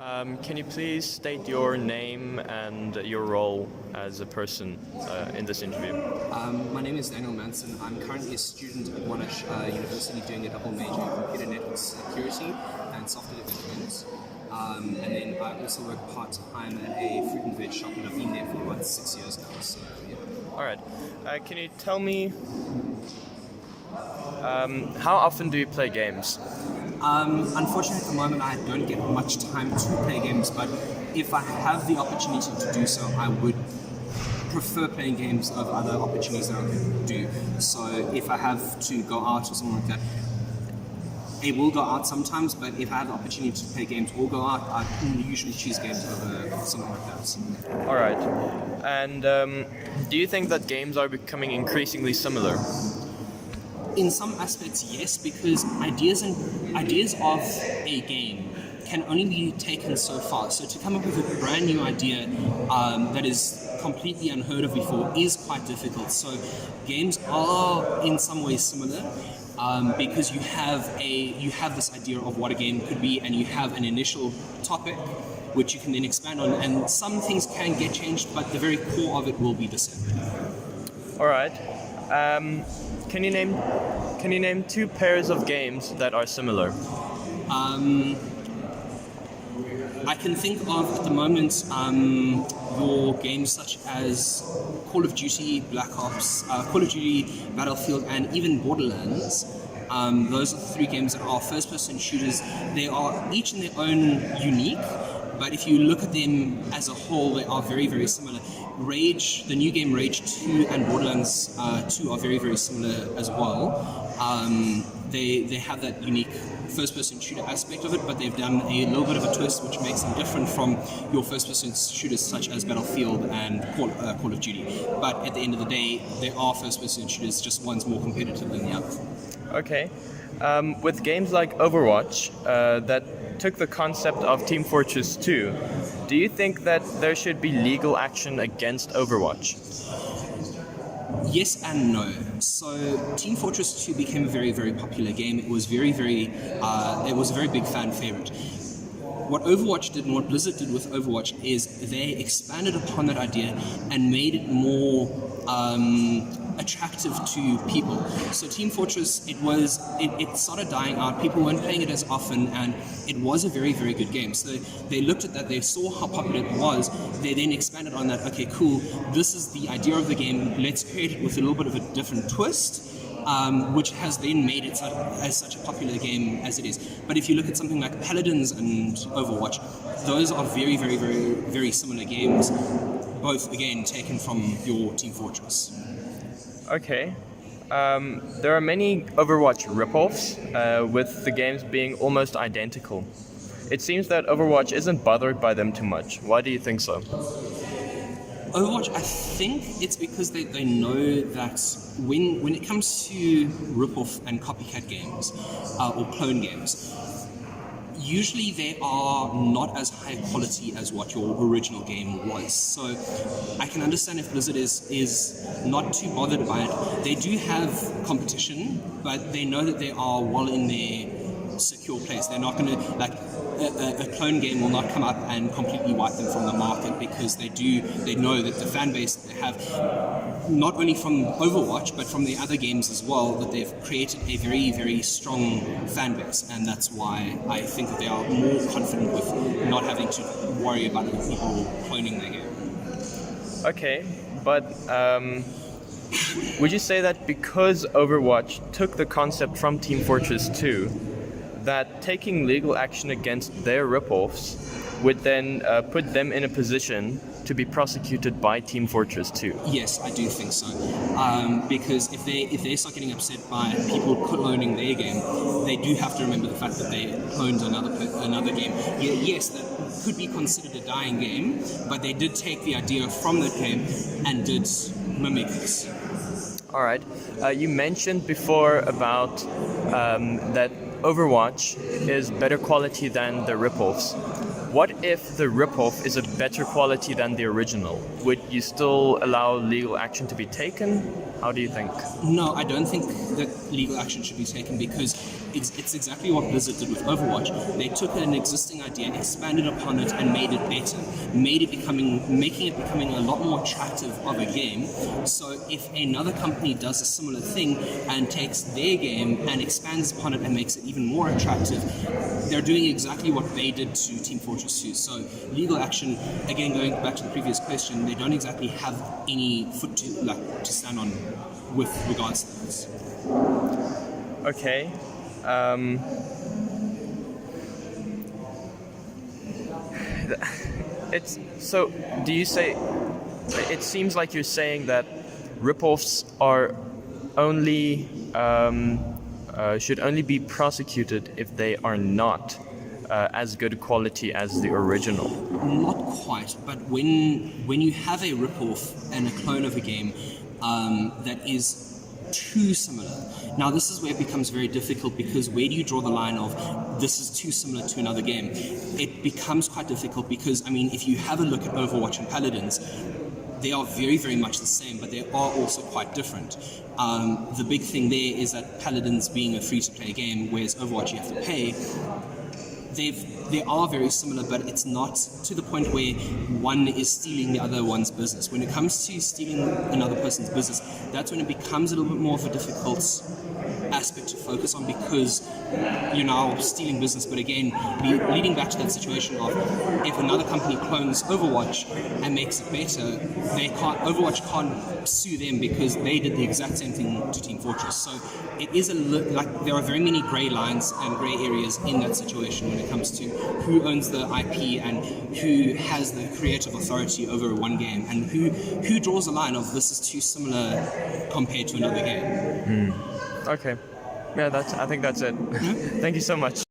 Can you please state your name and your role as a person in this interview? My name is Daniel Manson. I'm currently a student at Monash University doing a double major in computer network security and software development. And then I also work part-time at a fruit and veg shop, and I've been there for about 6 years now. So, yeah. All right. Can you tell me how often do you play games? Unfortunately, at the moment, I don't get much time to play games, but if I have the opportunity to do so, I would prefer playing games over other opportunities that I could do. So if I have to go out or something like that, I will go out sometimes, but if I have the opportunity to play games or go out, I usually choose games over something like that. All right. And do you think that games are becoming increasingly similar? In some aspects, yes, because ideas of a game can only be taken so far. So to come up with a brand new idea that is completely unheard of before is quite difficult. So games are in some ways similar because you have this idea of what a game could be, and you have an initial topic which you can then expand on. And some things can get changed, but the very core of it will be the same. All right. Can you name two pairs of games that are similar? I can think of at the moment your games such as Call of Duty, Black Ops, Call of Duty, Battlefield, and even Borderlands. Those are the three games that are first-person shooters. They are each in their own unique, but if you look at them as a whole, they are very, very similar. Rage, the new game Rage 2 and Borderlands 2 are very, very similar as well. They have that unique first-person shooter aspect of it, but they've done a little bit of a twist which makes them different from your first-person shooters such as Battlefield and Call of Duty. But at the end of the day, they are first-person shooters, just one's more competitive than the other. Okay. With games like Overwatch that took the concept of Team Fortress 2, do you think that there should be legal action against Overwatch? Yes and no. So Team Fortress 2 became a very, very popular game. It was it was a very big fan favorite. What Overwatch did and what Blizzard did with Overwatch is they expanded upon that idea and made it more attractive to people. So Team Fortress, it started dying out. People weren't playing it as often, and it was a very, very good game. So they looked at that, they saw how popular it was, they then expanded on that. Okay, cool, this is the idea of the game, let's create it with a little bit of a different twist, which has then made it as such a popular game as it is. But if you look at something like Paladins and Overwatch, those are very, very, very, very similar games, both again taken from your Team Fortress. Okay. There are many Overwatch ripoffs, with the games being almost identical. It seems that Overwatch isn't bothered by them too much. Why do you think so? Overwatch, I think it's because they know that when it comes to ripoff and copycat games, or clone games, usually they are not as high quality as what your original game was. So I can understand if Blizzard is not too bothered by it. They do have competition, but they know that they are well in their secure place. They're not going to, a clone game will not come up and completely wipe them from the market, because they know that the fan base they have, not only from Overwatch but from the other games as well, that they've created a very, very strong fan base, and that's why I think that they are more confident with not having to worry about people cloning their game. Okay, but would you say that because Overwatch took the concept from Team Fortress 2, that taking legal action against their ripoffs would then put them in a position to be prosecuted by Team Fortress 2? Yes, I do think so. Because if they start getting upset by people cloning their game, they do have to remember the fact that they cloned another game. Yes, that could be considered a dying game, but they did take the idea from that game and did mimic this. All right. You mentioned before about that Overwatch is better quality than the ripoffs. what if the ripoff is a better quality than the original? Would you still allow legal action to be taken? How do you think? No, I don't think that legal action should be taken because it's exactly what Blizzard did with Overwatch. They took an existing idea, expanded upon it, and made it better, making it becoming a lot more attractive of a game. So if another company does a similar thing and takes their game and expands upon it and makes it even more attractive, they're doing exactly what they did to Team Fortress 2. So legal action, again, going back to the previous question, they don't exactly have any foot to stand on with regards to this. Okay. It's so. Do you say? It seems like you're saying that ripoffs are only should only be prosecuted if they are not as good quality as the original. Not quite, but when you have a ripoff and a clone of a game that is too similar. Now this is where it becomes very difficult because where do you draw the line of this is too similar to another game? It becomes quite difficult because, I mean, if you have a look at Overwatch and Paladins, they are very, very much the same, but they are also quite different. The big thing there is that Paladins being a free-to-play game, whereas Overwatch you have to pay, they are very similar, but it's not to the point where one is stealing the other one's business. When it comes to stealing another person's business, that's when it becomes a little bit more of a difficult aspect to focus on because you're now stealing business. But again, leading back to that situation of if another company clones Overwatch and makes it better, Overwatch can't sue them because they did the exact same thing to Team Fortress. So it is there are very many grey lines and grey areas in that situation when it comes to who owns the IP and who has the creative authority over one game and who draws the line of this is too similar compared to another game. Okay. Yeah, I think that's it. Thank you so much.